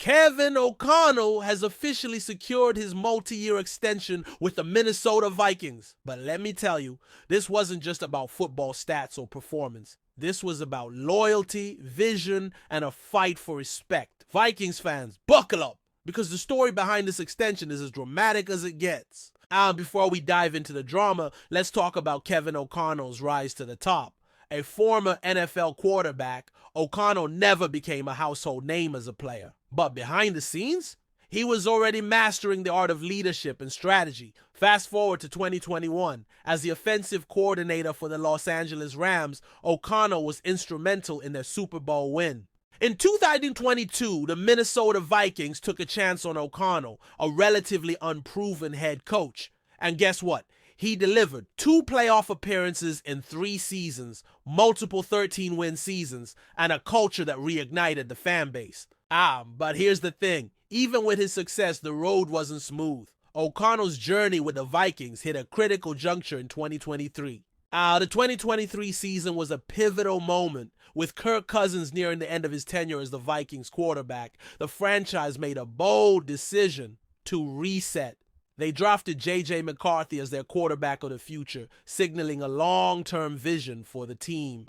Kevin O'Connell has officially secured his multi-year extension with the Minnesota Vikings. But let me tell you, this wasn't just about football stats or performance. This was about loyalty, vision, and a fight for respect. Vikings fans, buckle up, because the story behind this extension is as dramatic as it gets. Before we dive into the drama, let's talk about Kevin O'Connell's rise to the top. A former NFL quarterback, O'Connell never became a household name as a player. But behind the scenes, he was already mastering the art of leadership and strategy. Fast forward to 2021. As the offensive coordinator for the Los Angeles Rams, O'Connell was instrumental in their Super Bowl win. In 2022, the Minnesota Vikings took a chance on O'Connell, a relatively unproven head coach. And guess what? He delivered 2 playoff appearances in 3 seasons, multiple 13-win seasons, and a culture that reignited the fan base. But here's the thing. Even with his success, the road wasn't smooth. O'Connell's journey with the Vikings hit a critical juncture in 2023. The 2023 season was a pivotal moment. With Kirk Cousins nearing the end of his tenure as the Vikings quarterback, the franchise made a bold decision to reset. They drafted J.J. McCarthy as their quarterback of the future, signaling a long-term vision for the team.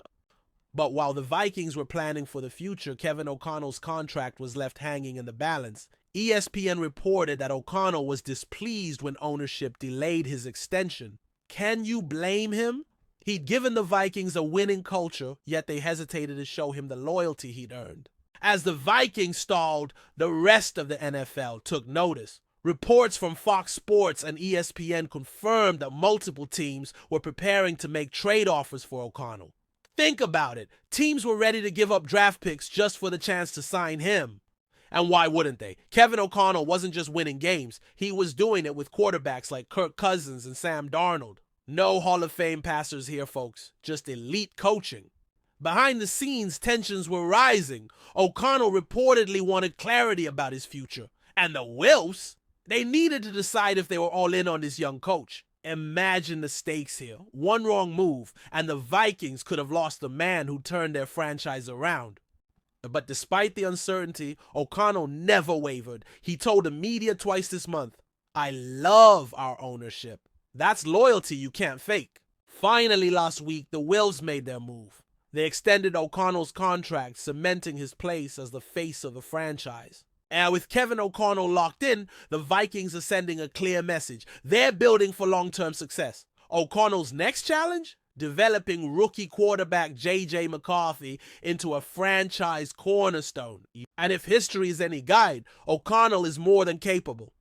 But while the Vikings were planning for the future, Kevin O'Connell's contract was left hanging in the balance. ESPN reported that O'Connell was displeased when ownership delayed his extension. Can you blame him? He'd given the Vikings a winning culture, yet they hesitated to show him the loyalty he'd earned. As the Vikings stalled, the rest of the NFL took notice. Reports from Fox Sports and ESPN confirmed that multiple teams were preparing to make trade offers for O'Connell. Think about it. Teams were ready to give up draft picks just for the chance to sign him. And why wouldn't they? Kevin O'Connell wasn't just winning games. He was doing it with quarterbacks like Kirk Cousins and Sam Darnold. No Hall of Fame passers here, folks. Just elite coaching. Behind the scenes, tensions were rising. O'Connell reportedly wanted clarity about his future. And the Wilfs, they needed to decide if they were all in on this young coach. Imagine the stakes here. One wrong move, and the Vikings could have lost the man who turned their franchise around. But despite the uncertainty, O'Connell never wavered. He told the media twice this month, "I love our ownership." That's loyalty you can't fake. Finally, last week, the Wilfs made their move. They extended O'Connell's contract, cementing his place as the face of the franchise. And with Kevin O'Connell locked in, the Vikings are sending a clear message. They're building for long-term success. O'Connell's next challenge? Developing rookie quarterback J.J. McCarthy into a franchise cornerstone. And if history is any guide, O'Connell is more than capable.